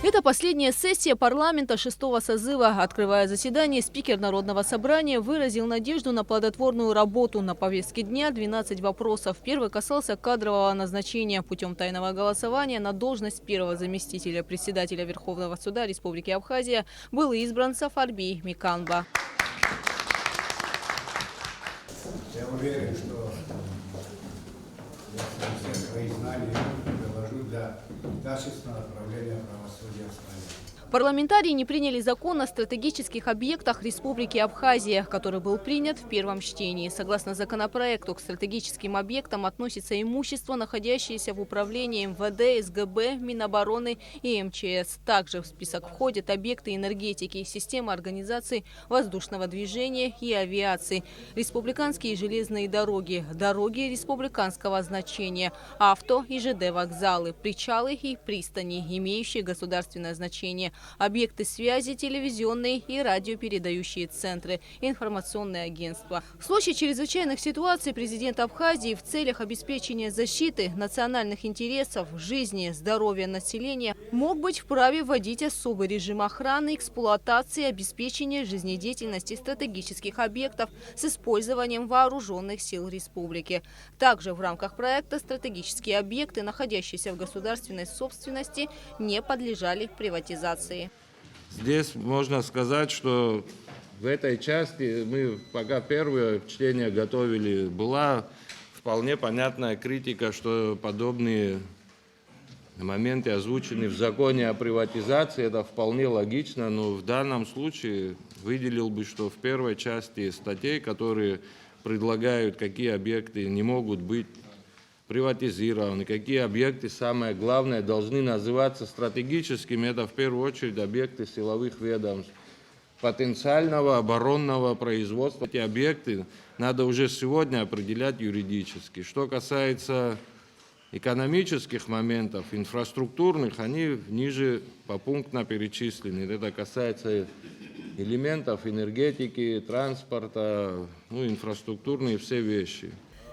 Это последняя сессия парламента шестого созыва. Открывая заседание, спикер Народного собрания выразил надежду на плодотворную работу. На повестке дня 12 вопросов. Первый касался кадрового назначения. Путем тайного голосования на должность первого заместителя председателя Верховного суда Республики Абхазия был избран Сафарбий Миканба. Я уверен, что я все свои знания приложу для качественного направления правосудия в стране. Парламентарии не приняли закон о стратегических объектах Республики Абхазия, который был принят в первом чтении. Согласно законопроекту, к стратегическим объектам относится имущество, находящееся в управлении МВД, СГБ, Минобороны и МЧС. Также в список входят объекты энергетики, системы организации воздушного движения и авиации, республиканские железные дороги, дороги республиканского значения, авто и ЖД-вокзалы, причалы и пристани, имеющие государственное значение, объекты связи, телевизионные и радиопередающие центры, информационные агентства. В случае чрезвычайных ситуаций президент Абхазии в целях обеспечения защиты национальных интересов, жизни, здоровья населения мог быть вправе вводить особый режим охраны, эксплуатации и обеспечения жизнедеятельности стратегических объектов с использованием вооруженных сил республики. Также в рамках проекта стратегические объекты, находящиеся в государственной собственности, не подлежали приватизации. Здесь можно сказать, что в этой части мы, пока первое чтение готовили, была вполне понятная критика, что подобные моменты озвучены в законе о приватизации. Это вполне логично, но в данном случае выделил бы, что в первой части статей, которые предлагают, какие объекты не могут быть приватизированы, какие объекты, самое главное, должны называться стратегическими. Это в первую очередь объекты силовых ведомств, потенциального оборонного производства. Эти объекты надо уже сегодня определять юридически. Что касается экономических моментов, инфраструктурных, они ниже попунктно перечислены. Это касается элементов энергетики, транспорта, инфраструктурные все вещи.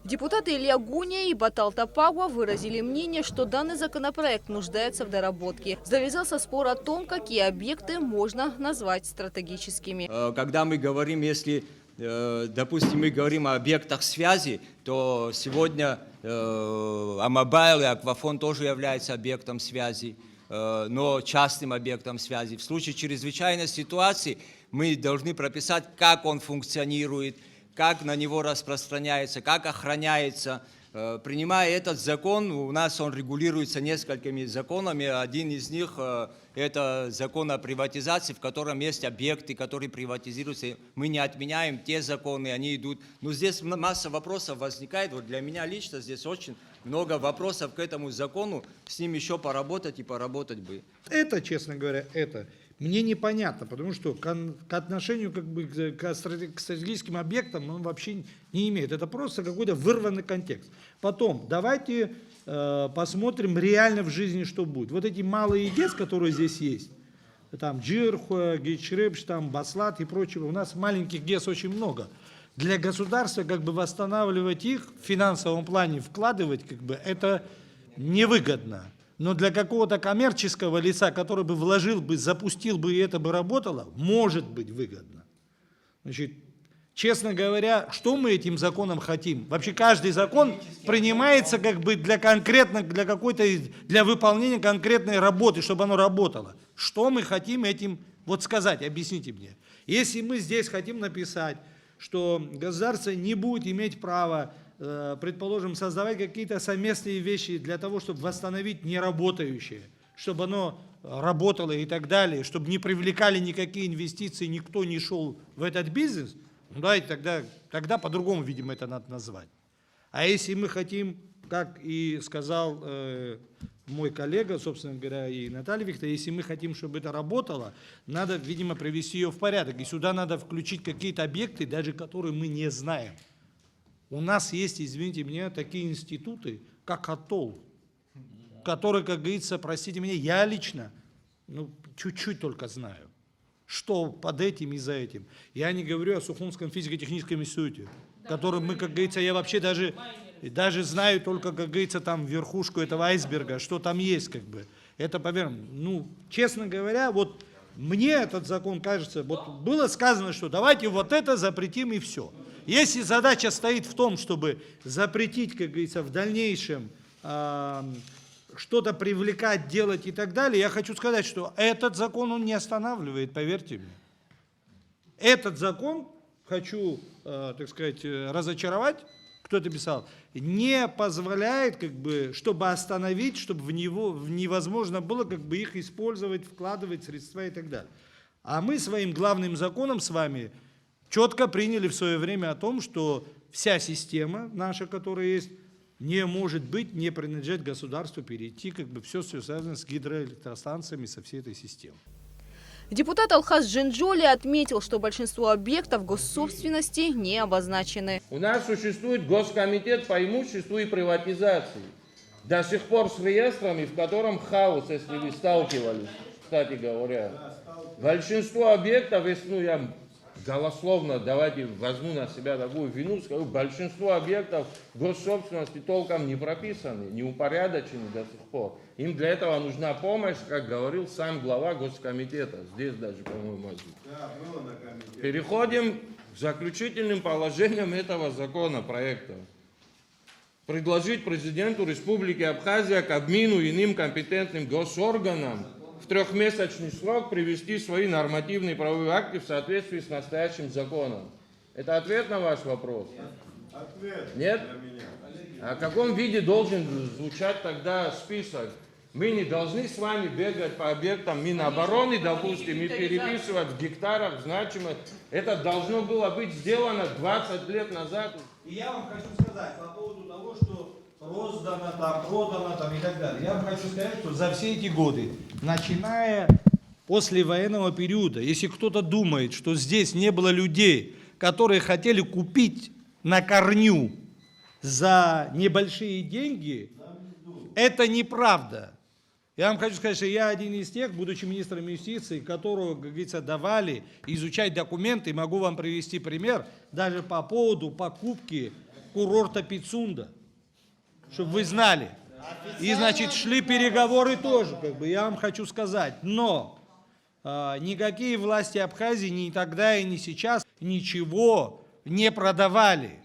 Депутаты Илья Гуня и Батал Тапагва выразили мнение, что данный законопроект нуждается в доработке. Завязался спор о том, какие объекты можно назвать стратегическими. Когда мы говорим, если, допустим, мы говорим о объектах связи, то сегодня Амобайл и Аквафон тоже являются объектом связи, но частным объектом связи. В случае чрезвычайной ситуации мы должны прописать, как он функционирует, как на него распространяется, как охраняется. Принимая этот закон, у нас он регулируется несколькими законами. Один из них – это закон о приватизации, в котором есть объекты, которые приватизируются. Мы не отменяем те законы, они идут. Но здесь масса вопросов возникает. Вот для меня лично здесь очень много вопросов к этому закону. С ним еще поработать и поработать бы. Это, честно говоря, мне непонятно, потому что к отношению к стратегическим объектам он вообще не имеет. Это просто какой-то вырванный контекст. Потом, давайте посмотрим реально в жизни, что будет. Вот эти малые ГЭС, которые здесь есть, там Джирхуа, Гичрепш, там Баслат и прочего, у нас маленьких ГЭС очень много. Для государства восстанавливать их в финансовом плане, вкладывать, это невыгодно. Но для какого-то коммерческого лица, который бы вложил бы, запустил бы и это бы работало, может быть выгодно. Значит, честно говоря, что мы этим законом хотим? Вообще каждый закон принимается для выполнения конкретной работы, чтобы оно работало. Что мы хотим этим сказать? Объясните мне. Если мы здесь хотим написать, что государство не будет иметь права, предположим, создавать какие-то совместные вещи для того, чтобы восстановить неработающее, чтобы оно работало и так далее, чтобы не привлекали никакие инвестиции, никто не шел в этот бизнес, давайте тогда по-другому, видимо, это надо назвать. А если мы хотим, как и сказал мой коллега, собственно говоря, и Наталья Викторовна, если мы хотим, чтобы это работало, надо, видимо, привести ее в порядок. И сюда надо включить какие-то объекты, даже которые мы не знаем. У нас есть, извините меня, такие институты, как АТОЛ, который, как говорится, простите меня, я лично, чуть-чуть только знаю, что под этим и за этим. Я не говорю о Сухумском физико-техническом институте, который мы, как говорится, я вообще даже знаю только, как говорится, там верхушку этого айсберга, что там есть, Это, поверь, ну, честно говоря, вот мне этот закон кажется, вот было сказано, что давайте вот это запретим и все. Если задача стоит в том, чтобы запретить, как говорится, в дальнейшем что-то привлекать, делать и так далее, я хочу сказать, что этот закон он не останавливает, поверьте мне. Этот закон, хочу, так сказать, разочаровать, кто это писал, не позволяет, как бы, чтобы остановить, чтобы в него невозможно было, как бы, их использовать, вкладывать средства и так далее. А мы своим главным законом с вами четко приняли в свое время о том, что вся система наша, которая есть, не может быть, не принадлежать государству, перейти, как бы, все связано с гидроэлектростанциями, со всей этой системой. Депутат Алхаз Джинджоли отметил, что большинство объектов госсобственности не обозначены. У нас существует Госкомитет по имуществу и приватизации. До сих пор с реестрами, в котором хаос, если вы сталкивались, кстати говоря. Большинство объектов, если, ну, я голословно, давайте возьму на себя такую вину, скажу, большинство объектов госсобственности толком не прописаны, не упорядочены до сих пор. Им для этого нужна помощь, как говорил сам глава Госкомитета. Здесь даже, по-моему, переходим к заключительным положениям этого законопроекта. Предложить президенту Республики Абхазия, Кабмину и иным компетентным госорганам в 3-месячный срок привести свои нормативные правовые акты в соответствии с настоящим законом. Это ответ на ваш вопрос? Ответ. Нет? А в каком виде должен звучать тогда список? Мы не должны с вами бегать по объектам Минобороны, допустим, и переписывать в гектарах значимость. Это должно было быть сделано 20 лет назад. И я вам хочу сказать по поводу того, что роздано, там, продано там, и так далее. Я вам хочу сказать, что за все эти годы, начиная после военного периода, если кто-то думает, что здесь не было людей, которые хотели купить на корню за небольшие деньги, это неправда. Я вам хочу сказать, что я один из тех, будучи министром юстиции, которого, как говорится, давали изучать документы, могу вам привести пример, даже по поводу покупки курорта Пицунда, чтобы вы знали. И, значит, шли переговоры тоже, как бы, я вам хочу сказать. Но никакие власти Абхазии ни тогда и ни сейчас ничего не продавали.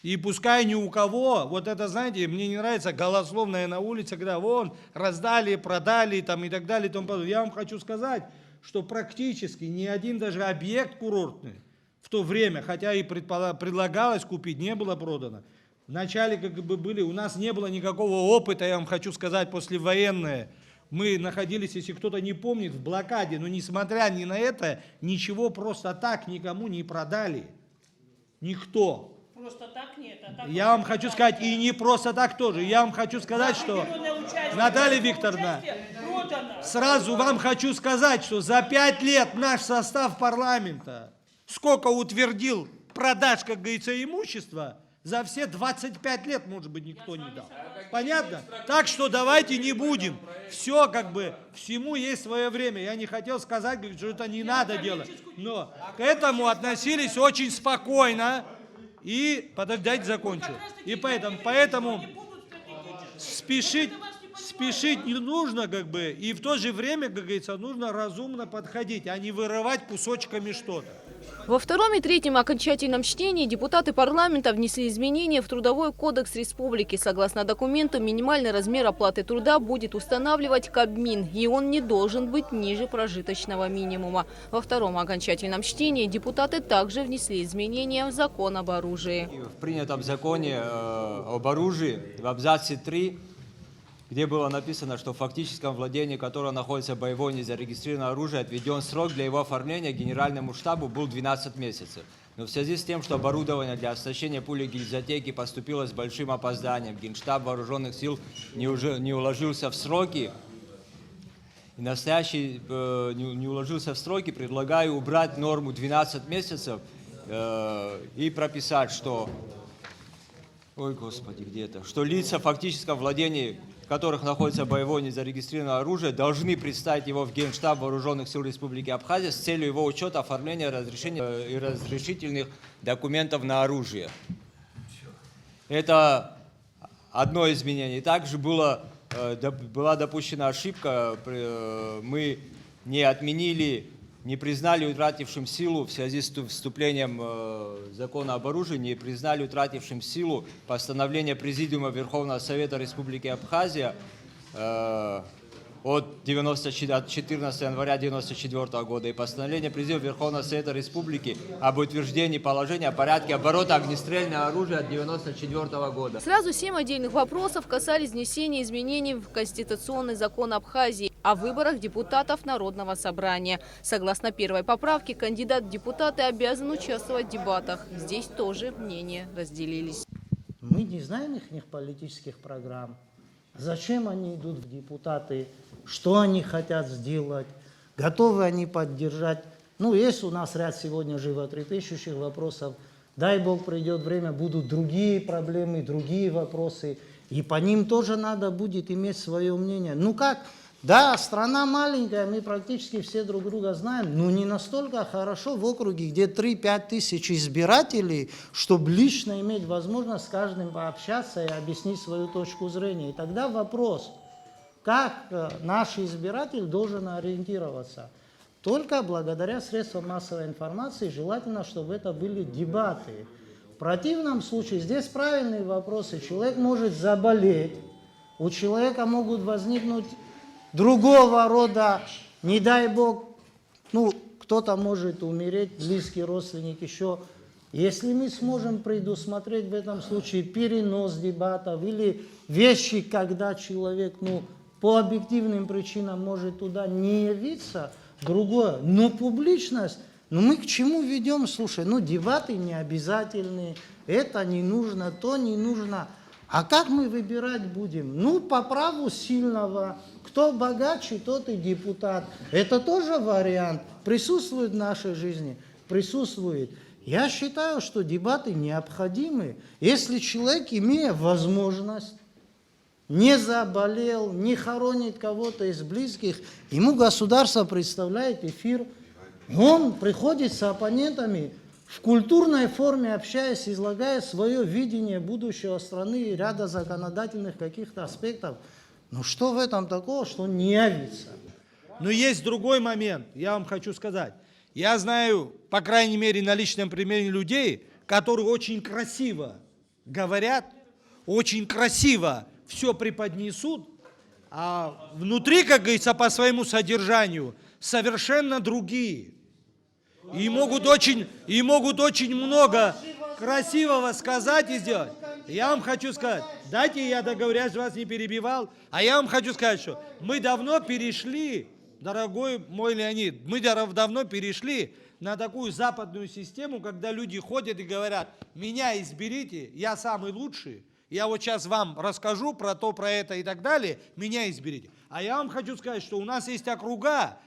И пускай ни у кого, вот это, знаете, мне не нравится голословное на улице, когда вон раздали, продали там, и так далее. И тому подобное. Я вам хочу сказать, что практически ни один даже объект курортный в то время, хотя и предлагалось купить, не было продано. Вначале как бы были, у нас не было никакого опыта, я вам хочу сказать, послевоенное. Мы находились, если кто-то не помнит, в блокаде, но несмотря ни на это, ничего просто так никому не продали. Никто. Просто так нет. А так Я вам хочу сказать, и не просто так тоже. Я вам хочу сказать, что, Наталья Викторовна, сразу вам хочу сказать, что за 5 лет наш состав парламента сколько утвердил продаж, как говорится, имущества, за все 25 лет, может быть, никто не дал. Понятно? Так что давайте не будем. Все, как бы, всему есть свое время. Я не хотел сказать, что это не надо делать. Но к этому относились очень спокойно. И, подождите, закончу. И поэтому спешить не нужно, как бы, и в то же время, как говорится, нужно разумно подходить, а не вырывать кусочками что-то. Во втором и третьем окончательном чтении депутаты парламента внесли изменения в Трудовой кодекс республики. Согласно документу, минимальный размер оплаты труда будет устанавливать Кабмин, и он не должен быть ниже прожиточного минимума. Во втором окончательном чтении депутаты также внесли изменения в закон об оружии. В принятом законе об оружии в абзаце 3, где было написано, что в фактическом владении которого находится боевое незарегистрированное оружие, отведен срок для его оформления Генеральному штабу был 12 месяцев. Но в связи с тем, что оборудование для оснащения пулегильзотеки поступило с большим опозданием, Генштаб Вооруженных сил не уложился в сроки, не уложился в сроки, предлагаю убрать норму 12 месяцев и прописать, что, ой, Господи, где это, что лица в фактическом владении которых находится боевое незарегистрированное оружие, должны представить его в Генштаб Вооруженных сил Республики Абхазия с целью его учета, оформления разрешения и разрешительных документов на оружие. Это одно изменение. Также было была допущена ошибка, мы не отменили, не признали утратившим силу в связи с вступлением закона об оружии, не признали утратившим силу постановление Президиума Верховного Совета Республики Абхазия от 14 января 1994 года и постановление Президиума Верховного Совета Республики об утверждении положения о порядке оборота огнестрельного оружия от 1994 года. Сразу 7 отдельных вопросов касались внесения изменений в Конституционный закон Абхазии о выборах депутатов Народного собрания. Согласно первой поправке, кандидат в депутаты обязан участвовать в дебатах. Здесь тоже мнения разделились. Мы не знаем их политических программ. Зачем они идут в депутаты? Что они хотят сделать? Готовы они поддержать? Ну, есть у нас ряд сегодня животрепещущих вопросов. Дай Бог, придет время, будут другие проблемы, другие вопросы. И по ним тоже надо будет иметь свое мнение. Ну как? Да, страна маленькая, мы практически все друг друга знаем, но не настолько хорошо в округе, где 3-5 тысяч избирателей, чтобы лично иметь возможность с каждым пообщаться и объяснить свою точку зрения. И тогда вопрос, как наш избиратель должен ориентироваться? Только благодаря средствам массовой информации, желательно, чтобы это были дебаты. В противном случае здесь правильные вопросы. Человек может заболеть, у человека могут возникнуть другого рода, не дай Бог, ну, кто-то может умереть, близкий родственник еще. Если мы сможем предусмотреть в этом случае перенос дебатов или вещи, когда человек, ну, по объективным причинам может туда не явиться, другое. Но публичность, ну мы к чему ведем? Слушай, ну дебаты не обязательные, это не нужно, то не нужно. А как мы выбирать будем? Ну, по праву сильного. Кто богаче, тот и депутат. Это тоже вариант. Присутствует в нашей жизни? Присутствует. Я считаю, что дебаты необходимы. Если человек, имея возможность, не заболел, не хоронит кого-то из близких, ему государство представляет эфир, он приходит с оппонентами, в культурной форме общаясь, излагая свое видение будущего страны и ряда законодательных каких-то аспектов. Ну что в этом такого, что он не явится? Но есть другой момент, я вам хочу сказать. Я знаю, по крайней мере, на личном примере людей, которые очень красиво говорят, очень красиво все преподнесут, а внутри, как говорится, по своему содержанию совершенно другие. И могут очень много красивого сказать и сделать. Я вам хочу сказать, дайте я договорюсь, вас не перебивал, а я вам хочу сказать, что мы давно перешли, дорогой мой Леонид, мы давно перешли на такую западную систему, когда люди ходят и говорят, меня изберите, я самый лучший, я вот сейчас вам расскажу про то, про это и так далее, меня изберите. А я вам хочу сказать, что у нас есть округа,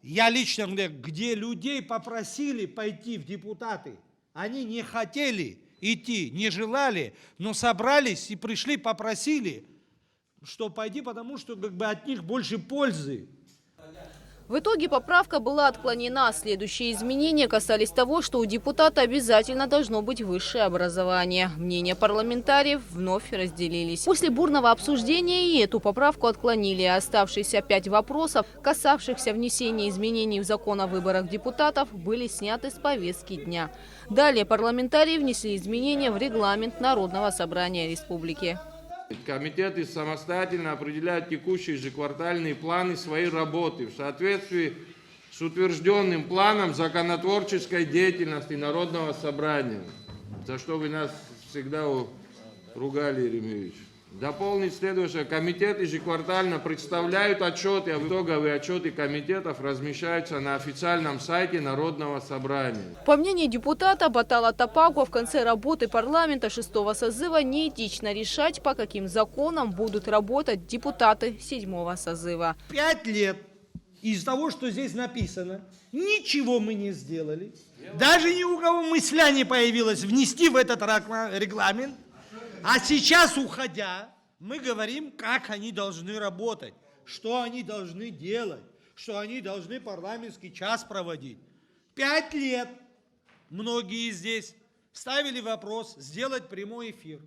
я лично, где людей попросили пойти в депутаты, они не хотели идти, не желали, но собрались и пришли, попросили, что пойди, потому что как бы от них больше пользы. В итоге поправка была отклонена. Следующие изменения касались того, что у депутата обязательно должно быть высшее образование. Мнения парламентариев вновь разделились. После бурного обсуждения и эту поправку отклонили. Оставшиеся 5 вопросов, касавшихся внесения изменений в закон о выборах депутатов, были сняты с повестки дня. Далее парламентарии внесли изменения в регламент Народного собрания республики. Комитеты самостоятельно определяют текущие ежеквартальные планы своей работы в соответствии с утвержденным планом законотворческой деятельности Народного собрания, за что вы нас всегда ругали, Ирина Юрьевич. Дополнить следующее. Комитеты ежеквартально представляют отчеты, а итоговые отчеты комитетов размещаются на официальном сайте Народного собрания. По мнению депутата Батала Тапакова, в конце работы парламента 6-го созыва неэтично решать, по каким законам будут работать депутаты 7-го созыва. 5 лет из того, что здесь написано, ничего мы не сделали. Даже ни у кого мысля не появилась внести в этот регламент. А сейчас, уходя, мы говорим, как они должны работать, что они должны делать, что они должны парламентский час проводить. 5 лет многие здесь ставили вопрос сделать прямой эфир.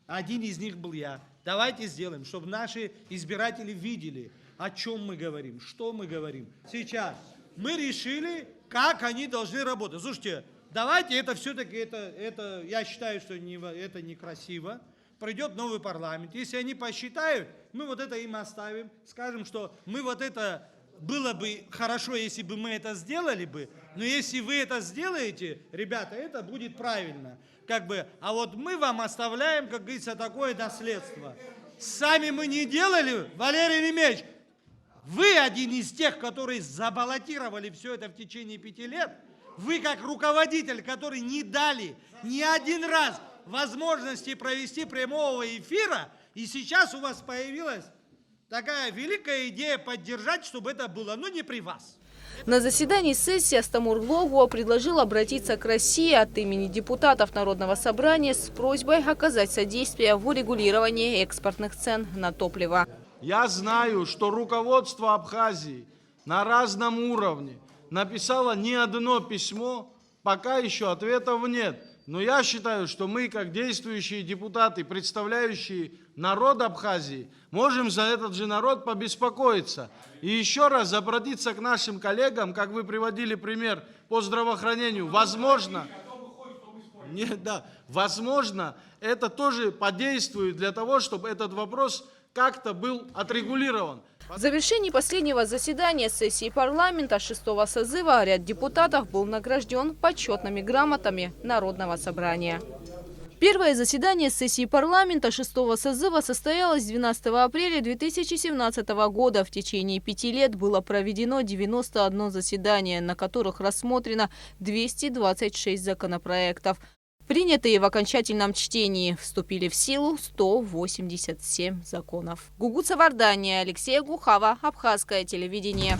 Один из них был я. Давайте сделаем, чтобы наши избиратели видели, о чем мы говорим, что мы говорим. Сейчас мы решили, как они должны работать. Слушайте, давайте это все-таки, это я считаю, что это некрасиво. Придет новый парламент. Если они посчитают, мы вот это им оставим, скажем, что мы вот это, было бы хорошо, если бы мы это сделали бы, но если вы это сделаете, ребята, это будет правильно. А вот мы вам оставляем, как говорится, такое наследство. Сами мы не делали, Валерий Немирович, вы один из тех, которые забаллотировали все это в течение 5 лет. Вы как руководитель, который не дали ни один раз возможности провести прямого эфира, и сейчас у вас появилась такая великая идея поддержать, чтобы это было, но не при вас. На заседании сессии Астамур Глогуа предложил обратиться к России от имени депутатов Народного собрания с просьбой оказать содействие в урегулировании экспортных цен на топливо. Я знаю, что руководство Абхазии на разном уровне написало не одно письмо, пока еще ответов нет. Но я считаю, что мы, как действующие депутаты, представляющие народ Абхазии, можем за этот же народ побеспокоиться. И еще раз обратиться к нашим коллегам, как вы приводили пример по здравоохранению. Возможно, возможно, это тоже подействует для того, чтобы этот вопрос как-то был отрегулирован. В завершении последнего заседания сессии парламента 6-го созыва ряд депутатов был награжден почетными грамотами Народного собрания. Первое заседание сессии парламента 6-го созыва состоялось 12 апреля 2017 года. В течение 5 лет было проведено 91 заседание, на которых рассмотрено 226 законопроектов. Принятые в окончательном чтении, вступили в силу 187 законов. Гугут Савардания, Алексей Гухава, Абхазское телевидение.